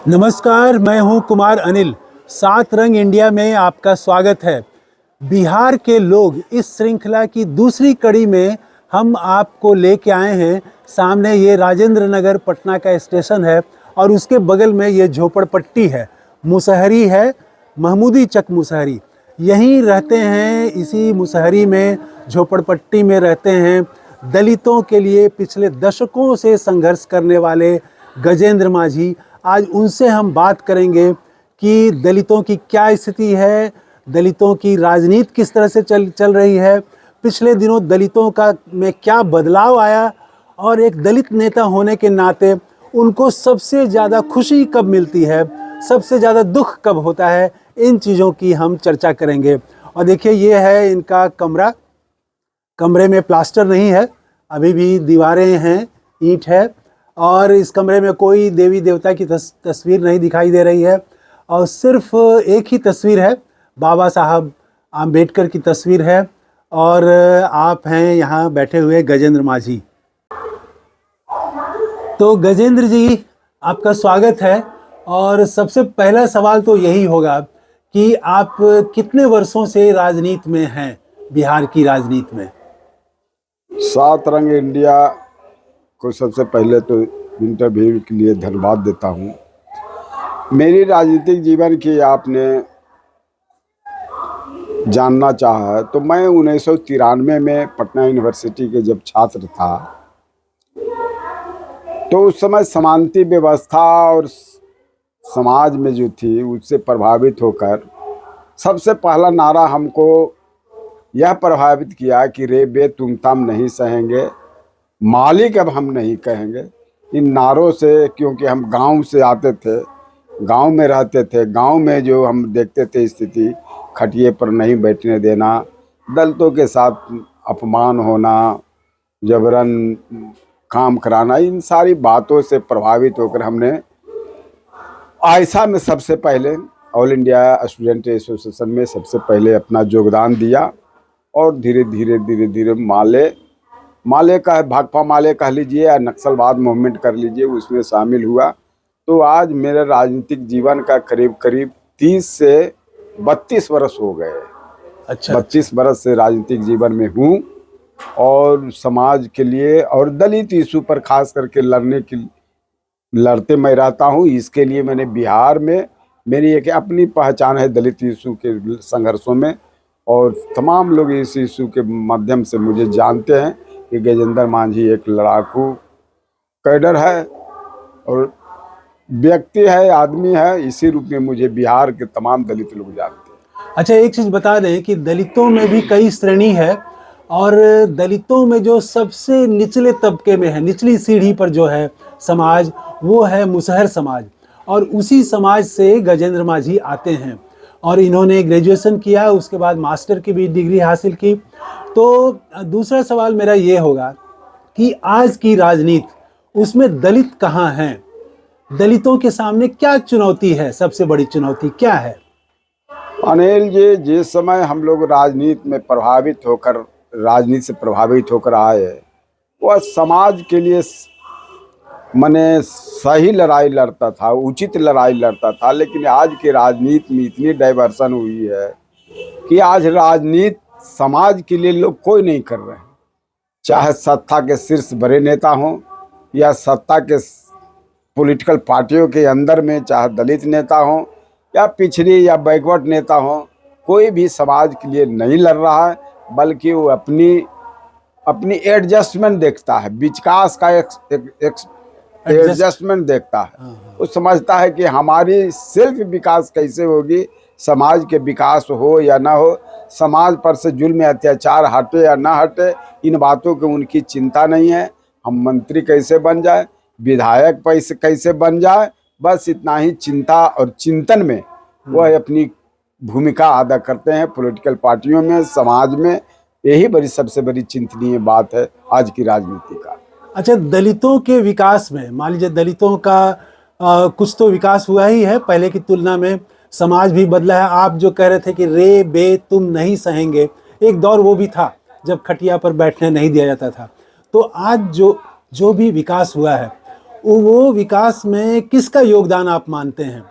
नमस्कार, मैं हूं कुमार अनिल। सात रंग इंडिया में आपका स्वागत है। बिहार के लोग इस श्रृंखला की दूसरी कड़ी में हम आपको लेके आए हैं। सामने ये राजेंद्र नगर पटना का स्टेशन है और उसके बगल में ये झोपड़पट्टी है, मुसहरी है, महमूदी चक मुसहरी। यहीं रहते हैं, इसी मुसहरी में झोपड़पट्टी में रहते हैं दलितों के लिए पिछले दशकों से संघर्ष करने वाले गजेंद्र माझी। आज उनसे हम बात करेंगे कि दलितों की क्या स्थिति है, दलितों की राजनीति किस तरह से चल रही है, पिछले दिनों दलितों का में क्या बदलाव आया और एक दलित नेता होने के नाते उनको सबसे ज़्यादा खुशी कब मिलती है, सबसे ज़्यादा दुख कब होता है। इन चीज़ों की हम चर्चा करेंगे। और देखिए, ये है इनका कमरा। कमरे में प्लास्टर नहीं है, अभी भी दीवारें हैं, ईंट है और इस कमरे में कोई देवी देवता की तस्वीर नहीं दिखाई दे रही है और सिर्फ एक ही तस्वीर है, बाबा साहब आम्बेडकर की तस्वीर है। और आप हैं यहाँ बैठे हुए गजेंद्र माझी। तो गजेंद्र जी, आपका स्वागत है। और सबसे पहला सवाल तो यही होगा कि आप कितने वर्षों से राजनीति में हैं, बिहार की राजनीति में? सात रंग इंडिया को सबसे पहले तो इंटरव्यू के लिए धन्यवाद देता हूँ। मेरी राजनीतिक जीवन की आपने जानना चाहा है तो मैं 1993 में पटना यूनिवर्सिटी के जब छात्र था तो उस समय समानता व्यवस्था और समाज में जो थी उससे प्रभावित होकर सबसे पहला नारा हमको यह प्रभावित किया कि रे बे तुम तम नहीं सहेंगे, मालिक अब हम नहीं कहेंगे। इन नारों से, क्योंकि हम गांव से आते थे, गांव में रहते थे, गांव में जो हम देखते थे स्थिति, खटिए पर नहीं बैठने देना, दलितों के साथ अपमान होना, जबरन काम कराना, इन सारी बातों से प्रभावित होकर हमने आयशा में सबसे पहले ऑल इंडिया स्टूडेंट एसोसिएशन में सबसे पहले अपना योगदान दिया और धीरे धीरे माले का भाकपा माले कह लीजिए या नक्सलवाद मूवमेंट कर लीजिए, उसमें शामिल हुआ। तो आज मेरे राजनीतिक जीवन का करीब 30 से 32 वर्ष हो गए। अच्छा। 32 वर्ष से राजनीतिक जीवन में हूँ और समाज के लिए और दलित इशू पर खास करके लड़ते मैं रहता हूँ। इसके लिए मैंने बिहार में मेरी एक अपनी पहचान है दलित इशू के संघर्षों में, और तमाम लोग इस इशू के माध्यम से मुझे जानते हैं कि गजेंद्र माझी एक लड़ाकू कैडर है और व्यक्ति है, आदमी है। इसी रूप में मुझे बिहार के तमाम दलित लोग जानते हैं। अच्छा, एक चीज़ बता दें कि दलितों में भी कई श्रेणी है और दलितों में जो सबसे निचले तबके में है, निचली सीढ़ी पर जो है समाज, वो है मुसहर समाज। और उसी समाज से गजेंद्र माझी आते हैं और इन्होंने ग्रेजुएशन किया, उसके बाद मास्टर की भी डिग्री हासिल की। तो दूसरा सवाल मेरा ये होगा कि आज की राजनीति, उसमें दलित कहाँ हैं? दलितों के सामने क्या चुनौती है? सबसे बड़ी चुनौती क्या है? अनिल जी, जिस समय हम लोग राजनीति से प्रभावित होकर आए, वह समाज के लिए मने सही लड़ाई लड़ता था, उचित लड़ाई लड़ता था। लेकिन आज की राजनीति में इतनी डाइवर्सन हुई है कि आज राजनीति समाज के लिए लोग कोई नहीं कर रहे हैं। चाहे सत्ता के शीर्ष बड़े नेता हों या सत्ता के पॉलिटिकल पार्टियों के अंदर में चाहे दलित नेता हों या पिछड़ी या बैकवर्ड नेता हों, कोई भी समाज के लिए नहीं लड़ रहा है, बल्कि वो अपनी एडजस्टमेंट देखता है, विकास का एडजस्टमेंट देखता है। वो समझता है कि हमारी सेल्फ विकास कैसे होगी, समाज के विकास हो या ना हो, समाज पर से जुल्म अत्याचार हटे या ना हटे, इन बातों की उनकी चिंता नहीं है। हम मंत्री कैसे बन जाए, विधायक पैसे कैसे बन जाए, बस इतना ही चिंता और चिंतन में वह अपनी भूमिका अदा करते हैं पॉलिटिकल पार्टियों में, समाज में। यही सबसे बड़ी चिंतनीय बात है आज की राजनीति का। अच्छा, दलितों के विकास में मान लीजिए दलितों का कुछ तो विकास हुआ ही है पहले की तुलना में, समाज भी बदला है। आप जो कह रहे थे कि रे बे तुम नहीं सहेंगे, एक दौर वो भी था जब खटिया पर बैठने नहीं दिया जाता था। तो आज जो भी विकास हुआ है वो विकास में किसका योगदान आप मानते हैं?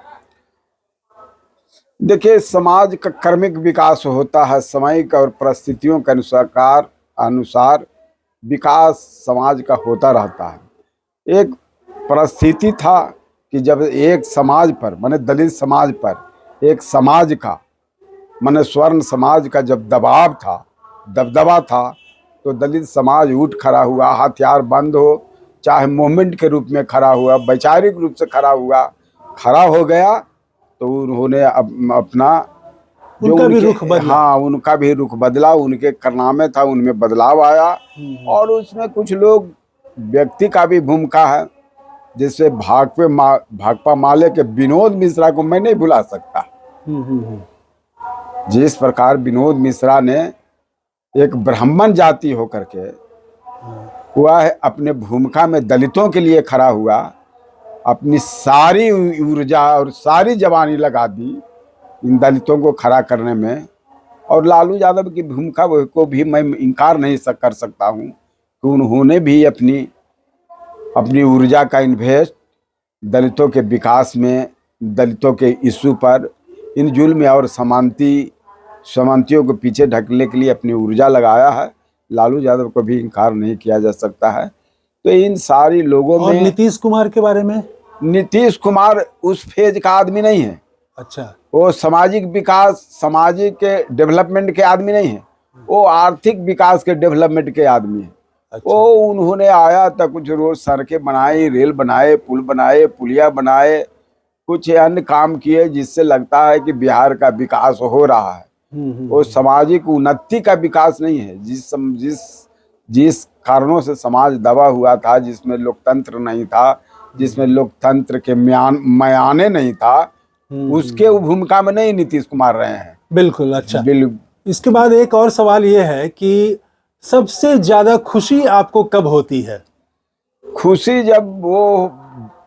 देखिए, समाज का कर्मिक विकास होता है, सामयिक और परिस्थितियों के अनुसार विकास समाज का होता रहता है। एक परिस्थिति था कि जब एक समाज पर, माने दलित समाज पर, एक समाज का, माने स्वर्ण समाज का जब दबदबा था, तो दलित समाज उठ खड़ा हुआ, हथियार बंद हो, चाहे मूवमेंट के रूप में खड़ा हुआ, वैचारिक रूप से खड़ा हो गया, तो उन्होंने अपना जो उनका भी रुख बदला। हाँ, उनका भी रुख बदला, उनके कारनामे था, उनमें बदलाव आया। और उसमें कुछ लोग व्यक्ति का भी भूमिका है, जैसे भाकपा माले के विनोद मिश्रा को मैं नहीं भुला सकता। जिस प्रकार विनोद मिश्रा ने एक ब्राह्मण जाति होकर के वह अपने भूमिका में दलितों के लिए खड़ा हुआ, अपनी सारी ऊर्जा और सारी जवानी लगा दी इन दलितों को खड़ा करने में। और लालू यादव की भूमिका को भी मैं इनकार नहीं कर सकता हूँ कि उन्होंने भी अपनी ऊर्जा का इन्वेस्ट दलितों के विकास में, दलितों के इशू पर, इन जुल्म और समानतियों को पीछे ढकने के लिए अपनी ऊर्जा लगाया है। लालू यादव को भी इनकार नहीं किया जा सकता है। तो इन सारी लोगों में। और नीतीश कुमार के बारे में? नीतीश कुमार उस फेज का आदमी नहीं है। अच्छा। वो सामाजिक विकास, सामाजिक के डेवलपमेंट के आदमी नहीं है, वो आर्थिक विकास के डेवलपमेंट के आदमी है। अच्छा। वो उन्होंने आया तो कुछ रोज सड़कें बनाई, रेल बनाए, पुल बनाए, पुलिया बनाए, कुछ अन्य काम किए, जिससे लगता है कि बिहार का विकास हो रहा है। वो सामाजिक उन्नति का विकास नहीं है। जिस कारणों से समाज दबा हुआ था, जिसमें लोकतंत्र नहीं था, जिसमें लोकतंत्र के मयाने नहीं था, उसके भूमिका में नहीं नीतीश कुमार रहे हैं। बिल्कुल। अच्छा, इसके बाद एक और सवाल ये है कि सबसे ज्यादा खुशी आपको कब होती है? खुशी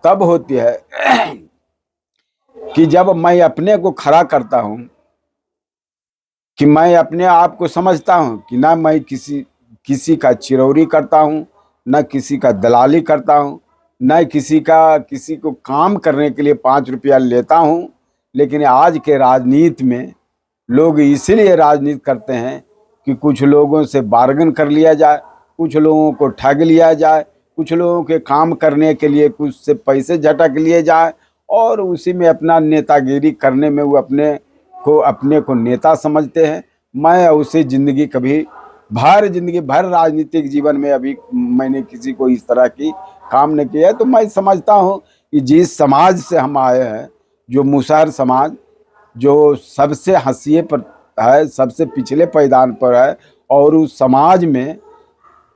तब होती है कि जब मैं अपने को खड़ा करता हूं, कि मैं अपने आप को समझता हूं कि ना मैं किसी का चिरौरी करता हूं, ना किसी का दलाली करता हूं, ना किसी को काम करने के लिए 5 रुपया लेता हूं। लेकिन आज के राजनीति में लोग इसीलिए राजनीति करते हैं कि कुछ लोगों से बार्गन कर लिया जाए, कुछ लोगों को ठग लिया जाए, कुछ लोगों के काम करने के लिए कुछ से पैसे झटक लिए जाए, और उसी में अपना नेतागिरी करने में वो अपने को नेता समझते हैं। मैं उसी जिंदगी भर राजनीतिक जीवन में अभी मैंने किसी को इस तरह की काम नहीं किया है। तो मैं समझता हूँ कि जिस समाज से हम आए हैं, जो मुसहर समाज, जो सबसे हाशिए पर है, सबसे पिछले पायदान पर है, और उस समाज में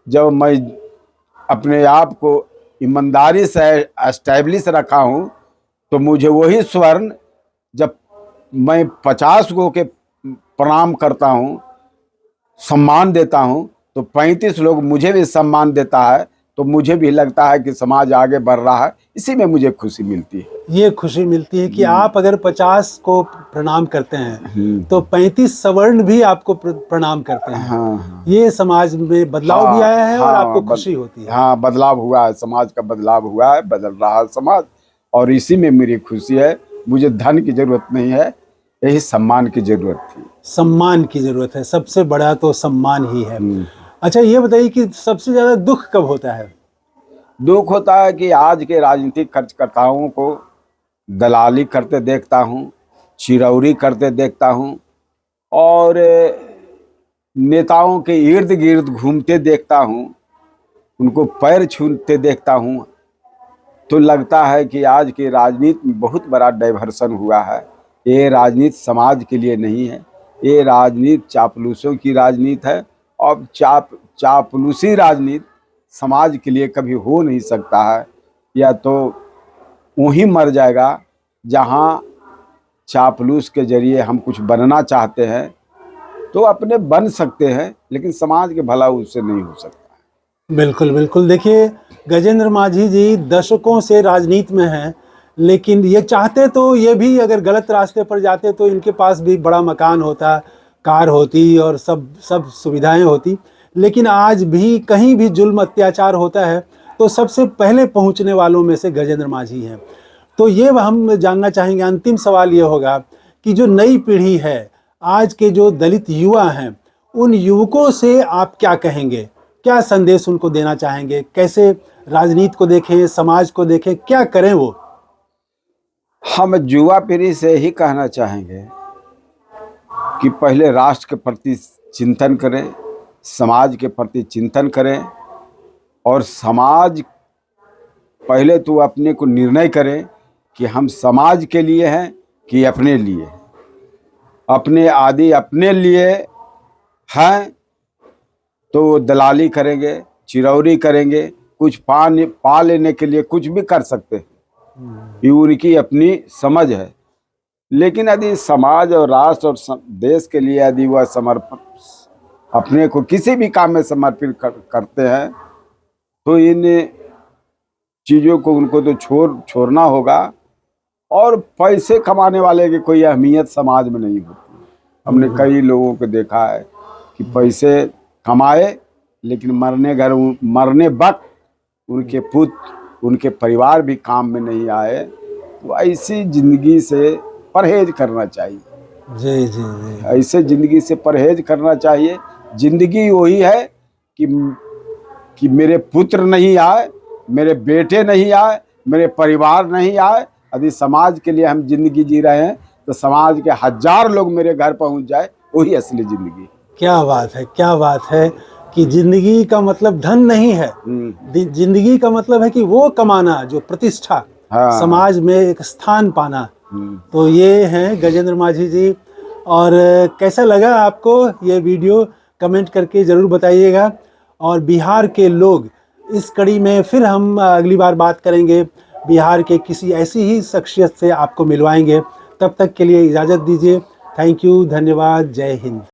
जब मैं अपने आप को ईमानदारी से एस्टैब्लिश रखा हूँ, तो मुझे वही स्वर्ण, जब मैं 50 गो के प्रणाम करता हूँ, सम्मान देता हूँ, तो 35 लोग मुझे भी सम्मान देता है, तो मुझे भी लगता है कि समाज आगे बढ़ रहा है। इसी में मुझे खुशी मिलती है। ये खुशी मिलती है कि आप अगर 50 को प्रणाम करते हैं तो 35 सवर्ण भी आपको प्रणाम करते हैं। हाँ। ये समाज में बदलाव भी आया है। और आपको खुशी होती है। हाँ, बदलाव हुआ है, समाज का बदलाव हुआ है, बदल रहा है समाज, और इसी में मेरी खुशी है। मुझे धन की जरूरत नहीं है, यही सम्मान की जरूरत थी। सम्मान की जरूरत है, सबसे बड़ा तो सम्मान ही है। अच्छा, ये बताइए कि सबसे ज्यादा दुख कब होता है? दुख होता है कि आज के राजनीतिक कार्यकर्ताओं को दलाली करते देखता हूँ, चिरौरी करते देखता हूँ, और नेताओं के इर्द गिर्द घूमते देखता हूँ, उनको पैर छूते देखता हूँ, तो लगता है कि आज की राजनीति में बहुत बड़ा डाइवर्सन हुआ है। ये राजनीति समाज के लिए नहीं है, ये राजनीति चापलूसों की राजनीति है। और चापलूसी राजनीति समाज के लिए कभी हो नहीं सकता है। या तो वहीं मर जाएगा जहां चापलूस के जरिए हम कुछ बनना चाहते हैं, तो अपने बन सकते हैं, लेकिन समाज के भला उससे नहीं हो सकता। बिल्कुल बिल्कुल। देखिए, गजेंद्र माझी जी दशकों से राजनीति में हैं, लेकिन ये चाहते तो ये भी, अगर गलत रास्ते पर जाते तो इनके पास भी बड़ा मकान होता, कार होती और सब सुविधाएं होती। लेकिन आज भी कहीं भी जुल्म अत्याचार होता है तो सबसे पहले पहुंचने वालों में से गजेंद्र मांझी हैं। तो ये हम जानना चाहेंगे, अंतिम सवाल ये होगा कि जो नई पीढ़ी है, आज के जो दलित युवा हैं, उन युवकों से आप क्या कहेंगे, क्या संदेश उनको देना चाहेंगे, कैसे राजनीति को देखें, समाज को देखें, क्या करें वो? हम युवा पीढ़ी से ही कहना चाहेंगे कि पहले राष्ट्र के प्रति चिंतन करें, समाज के प्रति चिंतन करें, और समाज पहले तो अपने को निर्णय करें कि हम समाज के लिए हैं कि अपने लिए। अपने आदि अपने लिए हैं तो दलाली करेंगे, चिरौरी करेंगे, कुछ पा लेने के लिए कुछ भी कर सकते हैं, ये उनकी अपनी समझ है। लेकिन यदि समाज और राष्ट्र और देश के लिए यदि वह अपने को किसी भी काम में समर्पित करते हैं तो इन चीज़ों को उनको तो छोड़ना होगा। और पैसे कमाने वाले की कोई अहमियत समाज में नहीं होती। हमने कई लोगों को देखा है कि पैसे कमाए लेकिन मरने वक्त उनके पुत्र, उनके परिवार भी काम में नहीं आए। तो ऐसी ज़िंदगी से परहेज करना चाहिए। जी जी जी। ऐसे ज़िंदगी से परहेज करना चाहिए। ज़िंदगी वही है कि मेरे पुत्र नहीं आए, मेरे बेटे नहीं आए, मेरे परिवार नहीं आए। यदि समाज के लिए हम जिंदगी जी रहे हैं तो समाज के 1000 लोग मेरे घर पहुंच जाए, वही असली जिंदगी। क्या बात है, क्या बात है कि जिंदगी का मतलब धन नहीं है, जिंदगी का मतलब है कि वो कमाना जो प्रतिष्ठा, हाँ। समाज में एक स्थान पाना। तो ये हैं गजेंद्र मांझी जी। और कैसा लगा आपको ये वीडियो, कमेंट करके ज़रूर बताइएगा। और बिहार के लोग, इस कड़ी में फिर हम अगली बार बात करेंगे, बिहार के किसी ऐसी ही शख्सियत से आपको मिलवाएंगे। तब तक के लिए इजाज़त दीजिए। थैंक यू, धन्यवाद, जय हिंद।